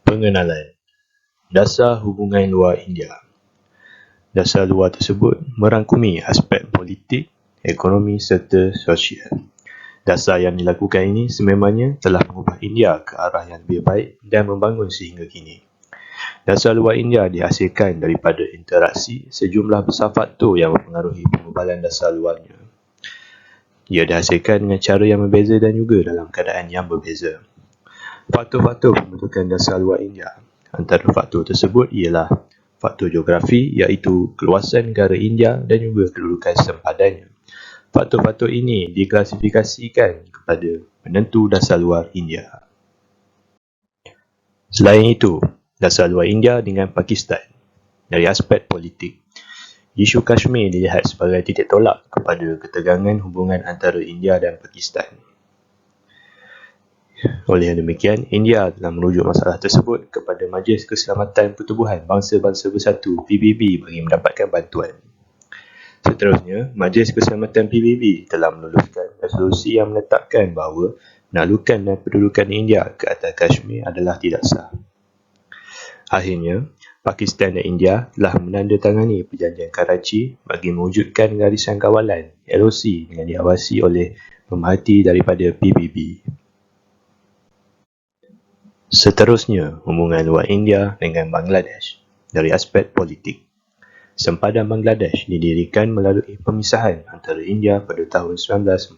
Pengenalan. Dasar hubungan luar India. Dasar luar tersebut merangkumi aspek politik, ekonomi serta sosial. Dasar yang dilakukan ini sememangnya telah mengubah India ke arah yang lebih baik dan membangun sehingga kini. Dasar luar India dihasilkan daripada interaksi sejumlah besar faktor yang mempengaruhi pengubahan dasar luarnya. Ia dihasilkan dengan cara yang berbeza dan juga dalam keadaan yang berbeza. Faktor-faktor pembentukan dasar luar India. Antara faktor tersebut ialah faktor geografi iaitu keluasan negara India dan juga kedudukan sempadannya. Faktor-faktor ini diklasifikasikan kepada penentu dasar luar India. Selain itu, dasar luar India dengan Pakistan. Dari aspek politik, isu Kashmir dilihat sebagai titik tolak kepada ketegangan hubungan antara India dan Pakistan. Oleh demikian, India telah merujuk masalah tersebut kepada Majlis Keselamatan Pertubuhan Bangsa-Bangsa Bersatu PBB bagi mendapatkan bantuan. Seterusnya, Majlis Keselamatan PBB telah meluluskan resolusi yang menetapkan bahawa penaklukan dan pendudukan India ke atas Kashmir adalah tidak sah. Akhirnya, Pakistan dan India telah menandatangani Perjanjian Karachi bagi mewujudkan garisan kawalan LOC dengan diawasi oleh pemerhati daripada PBB. Seterusnya, hubungan luar India dengan Bangladesh. Dari aspek politik, sempadan Bangladesh didirikan melalui pemisahan antara India pada tahun 1947.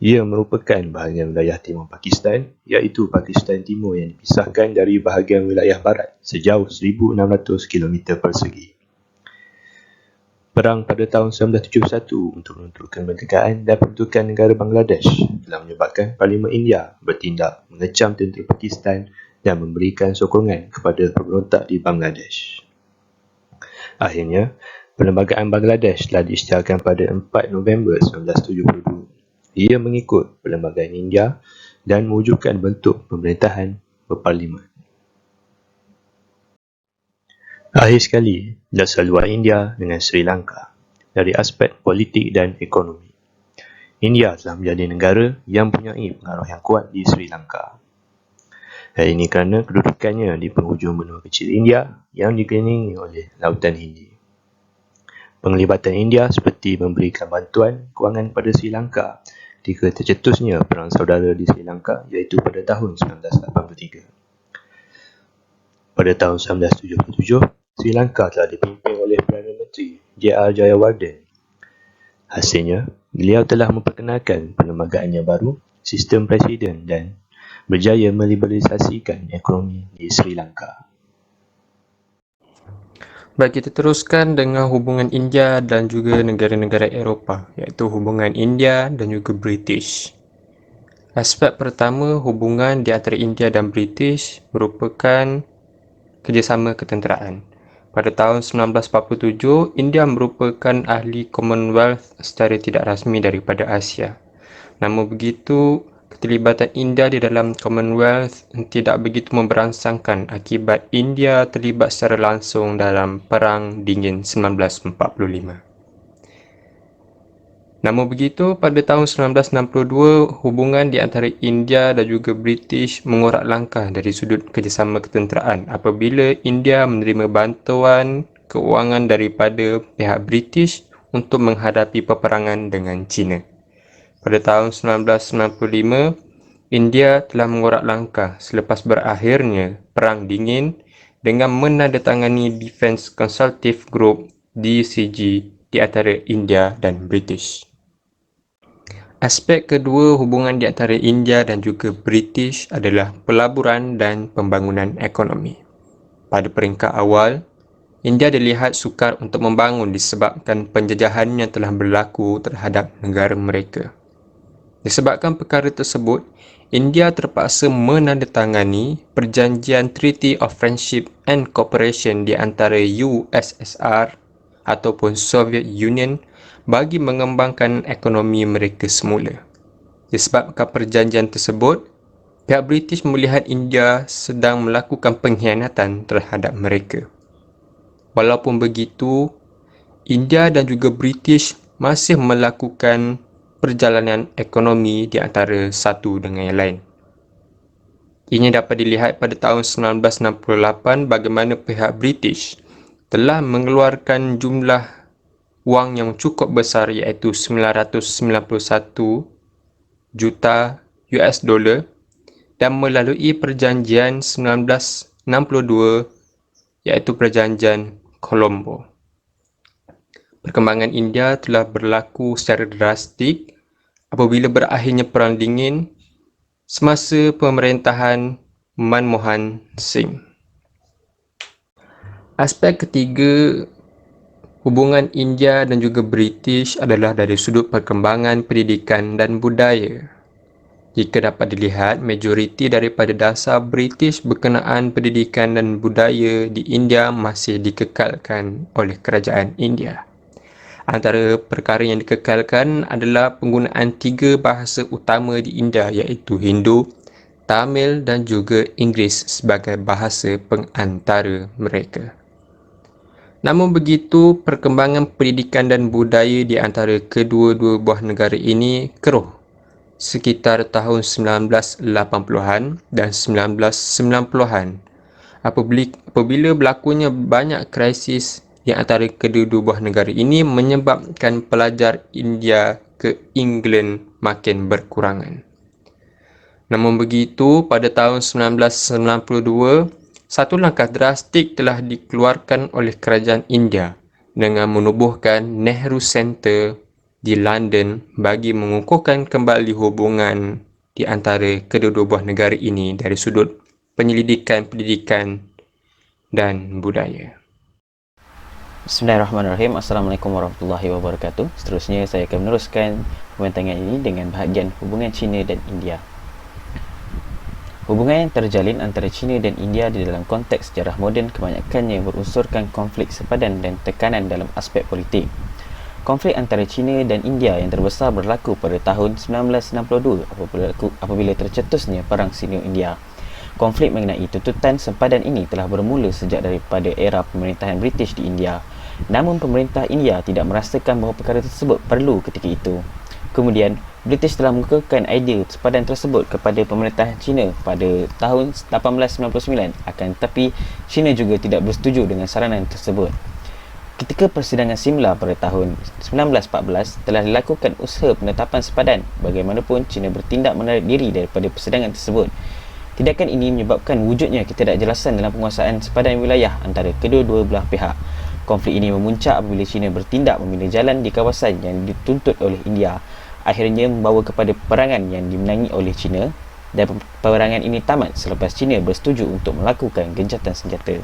Ia merupakan bahagian wilayah timur Pakistan, iaitu Pakistan Timur yang dipisahkan dari bahagian wilayah barat sejauh 1,600 km persegi. Perang pada tahun 1971 untuk menuntut kemerdekaan dan pembentukan negara Bangladesh telah menyebabkan Parlimen India bertindak mengecam tentera Pakistan dan memberikan sokongan kepada pemberontak di Bangladesh. Akhirnya, Perlembagaan Bangladesh telah diisytiharkan pada 4 November 1972. Ia mengikut Perlembagaan India dan mewujudkan bentuk pemerintahan berparlimen. Akhir sekali, dasar luar India dengan Sri Lanka. Dari aspek politik dan ekonomi, India telah menjadi negara yang mempunyai pengaruh yang kuat di Sri Lanka. Hal ini kerana kedudukannya di penghujung benua kecil India yang dikelilingi oleh Lautan Hindi. Penglibatan India seperti memberikan bantuan kewangan pada Sri Lanka ketika tercetusnya Perang Saudara di Sri Lanka iaitu pada tahun 1983. Pada tahun 1977, Sri Lanka telah dipimpin oleh Perdana Menteri J.R. Jayawardene. Hasilnya, beliau telah memperkenalkan perlembagaan yang baru, sistem presiden dan berjaya meliberalisasikan ekonomi di Sri Lanka. Baik, kita teruskan dengan hubungan India dan juga negara-negara Eropah, iaitu hubungan India dan juga British. Aspek pertama, hubungan di antara India dan British merupakan kerjasama ketenteraan. Pada tahun 1947, India merupakan ahli Commonwealth secara tidak rasmi daripada Asia. Namun begitu, keterlibatan India di dalam Commonwealth tidak begitu memberangsangkan akibat India terlibat secara langsung dalam Perang Dingin 1945. Namun begitu, pada tahun 1962, hubungan di antara India dan juga British mengorak langkah dari sudut kerjasama ketenteraan apabila India menerima bantuan keuangan daripada pihak British untuk menghadapi peperangan dengan China. Pada tahun 1995, India telah mengorak langkah selepas berakhirnya Perang Dingin dengan menandatangani Defence Consultative Group DCG di antara India dan British. Aspek kedua hubungan di antara India dan juga British adalah pelaburan dan pembangunan ekonomi. Pada peringkat awal, India dilihat sukar untuk membangun disebabkan penjajahan yang telah berlaku terhadap negara mereka. Disebabkan perkara tersebut, India terpaksa menandatangani Perjanjian Treaty of Friendship and Cooperation di antara USSR ataupun Soviet Union bagi mengembangkan ekonomi mereka semula. Disebabkan perjanjian tersebut, pihak British melihat India sedang melakukan pengkhianatan terhadap mereka. Walaupun begitu, India dan juga British masih melakukan perjalanan ekonomi di antara satu dengan yang lain. Ini dapat dilihat pada tahun 1968 bagaimana pihak British telah mengeluarkan jumlah wang yang cukup besar iaitu 991 juta US dollar dan melalui perjanjian 1962 iaitu perjanjian Colombo. Perkembangan India telah berlaku secara drastik apabila berakhirnya Perang Dingin semasa pemerintahan Manmohan Singh. Aspek ketiga hubungan India dan juga British adalah dari sudut perkembangan pendidikan dan budaya. Jika dapat dilihat, majoriti daripada dasar British berkenaan pendidikan dan budaya di India masih dikekalkan oleh kerajaan India. Antara perkara yang dikekalkan adalah penggunaan 3 bahasa utama di India iaitu Hindu, Tamil dan juga Inggeris sebagai bahasa pengantara mereka. Namun begitu, perkembangan pendidikan dan budaya di antara kedua-dua buah negara ini keruh sekitar tahun 1980-an dan 1990-an apabila berlakunya banyak krisis di antara kedua-dua buah negara ini menyebabkan pelajar India ke England makin berkurangan. Namun begitu, pada tahun 1992, satu langkah drastik telah dikeluarkan oleh kerajaan India dengan menubuhkan Nehru Center di London bagi mengukuhkan kembali hubungan di antara kedua-dua buah negara ini dari sudut penyelidikan pendidikan dan budaya. Bismillahirrahmanirrahim. Assalamualaikum warahmatullahi wabarakatuh. Seterusnya saya akan meneruskan pembincangan ini dengan bahagian hubungan China dan India. Hubungan yang terjalin antara China dan India di dalam konteks sejarah moden kebanyakannya berunsurkan konflik sepadan dan tekanan dalam aspek politik. Konflik antara China dan India yang terbesar berlaku pada tahun 1962 apabila tercetusnya Perang Sino-India. Konflik mengenai tuntutan sempadan ini telah bermula sejak daripada era pemerintahan British di India. Namun pemerintah India tidak merasakan bahawa perkara tersebut perlu ketika itu. Kemudian, British telah mengekalkan idea sempadan tersebut kepada pemerintahan China pada tahun 1899, akan tetapi China juga tidak bersetuju dengan saranan tersebut. Ketika persidangan Simla pada tahun 1914 telah dilakukan usaha penetapan sempadan, bagaimanapun China bertindak menarik diri daripada persidangan tersebut. Tindakan ini menyebabkan wujudnya ketidakjelasan dalam penguasaan sempadan wilayah antara kedua-dua belah pihak. Konflik ini memuncak apabila China bertindak membina jalan di kawasan yang dituntut oleh India, akhirnya membawa kepada peperangan yang dimenangi oleh China, dan peperangan ini tamat selepas China bersetuju untuk melakukan gencatan senjata.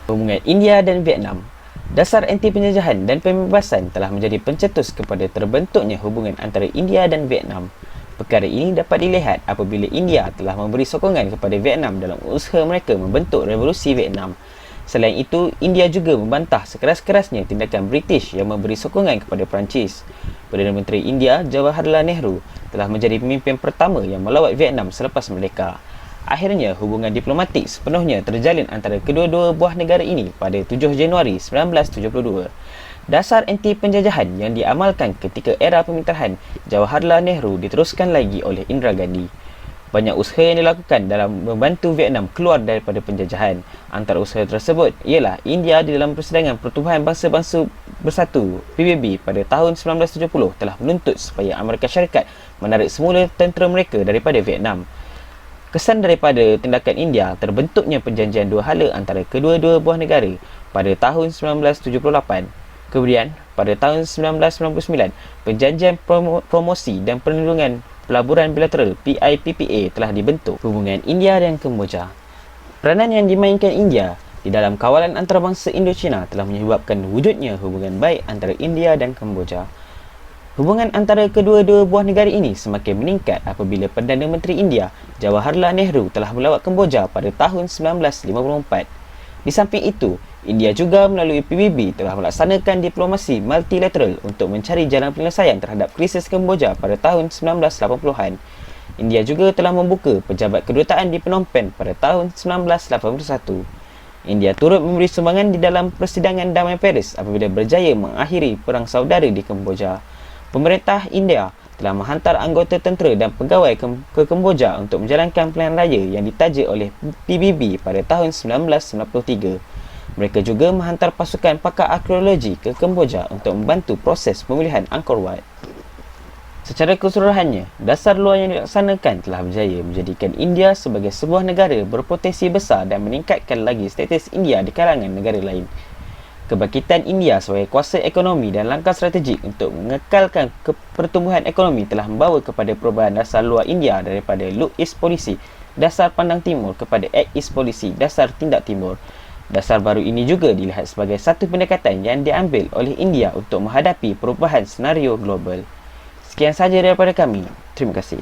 Hubungan India dan Vietnam. Dasar anti penjajahan dan pembebasan telah menjadi pencetus kepada terbentuknya hubungan antara India dan Vietnam. Perkara ini dapat dilihat apabila India telah memberi sokongan kepada Vietnam dalam usaha mereka membentuk revolusi Vietnam. Selain itu, India juga membantah sekeras-kerasnya tindakan British yang memberi sokongan kepada Perancis. Perdana Menteri India Jawaharlal Nehru telah menjadi pemimpin pertama yang melawat Vietnam selepas merdeka. Akhirnya, hubungan diplomatik sepenuhnya terjalin antara kedua-dua buah negara ini pada 7 Januari 1972. Dasar anti penjajahan yang diamalkan ketika era pemerintahan Jawaharlal Nehru diteruskan lagi oleh Indira Gandhi. Banyak usaha yang dilakukan dalam membantu Vietnam keluar daripada penjajahan. Antara usaha tersebut ialah India di dalam Persidangan Pertubuhan Bangsa-Bangsa Bersatu PBB pada tahun 1970 telah menuntut supaya Amerika Syarikat menarik semula tentera mereka daripada Vietnam. Kesan daripada tindakan India terbentuknya perjanjian dua hala antara kedua-dua buah negara pada tahun 1978. Kemudian, pada tahun 1999, Perjanjian Promosi dan Perlindungan Pelaburan Bilateral PIPPA telah dibentuk. Hubungan India dan Kemboja. Peranan yang dimainkan India di dalam kawalan antarabangsa Indo-China telah menyebabkan wujudnya hubungan baik antara India dan Kemboja. Hubungan antara kedua-dua buah negara ini semakin meningkat apabila Perdana Menteri India Jawaharlal Nehru telah melawat Kemboja pada tahun 1954. Di samping itu, India juga melalui PBB telah melaksanakan diplomasi multilateral untuk mencari jalan penyelesaian terhadap krisis Kemboja pada tahun 1980-an. India juga telah membuka pejabat kedutaan di Phnom Penh pada tahun 1981. India turut memberi sumbangan di dalam persidangan damai Paris apabila berjaya mengakhiri perang saudara di Kemboja. Pemerintah India telah menghantar anggota tentera dan pegawai ke Kemboja untuk menjalankan pilihan raya yang ditaja oleh PBB pada tahun 1993. Mereka juga menghantar pasukan pakar arkeologi ke Kemboja untuk membantu proses pemilihan Angkor Wat. Secara keseluruhannya, dasar luar yang dilaksanakan telah berjaya menjadikan India sebagai sebuah negara berpotensi besar dan meningkatkan lagi status India di kalangan negara lain. Kebangkitan India sebagai kuasa ekonomi dan langkah strategik untuk mengekalkan pertumbuhan ekonomi telah membawa kepada perubahan dasar luar India daripada Look East Policy, dasar pandang timur, kepada Act East Policy, dasar tindak timur. Dasar baru ini juga dilihat sebagai satu pendekatan yang diambil oleh India untuk menghadapi perubahan senario global. Sekian sahaja daripada kami. Terima kasih.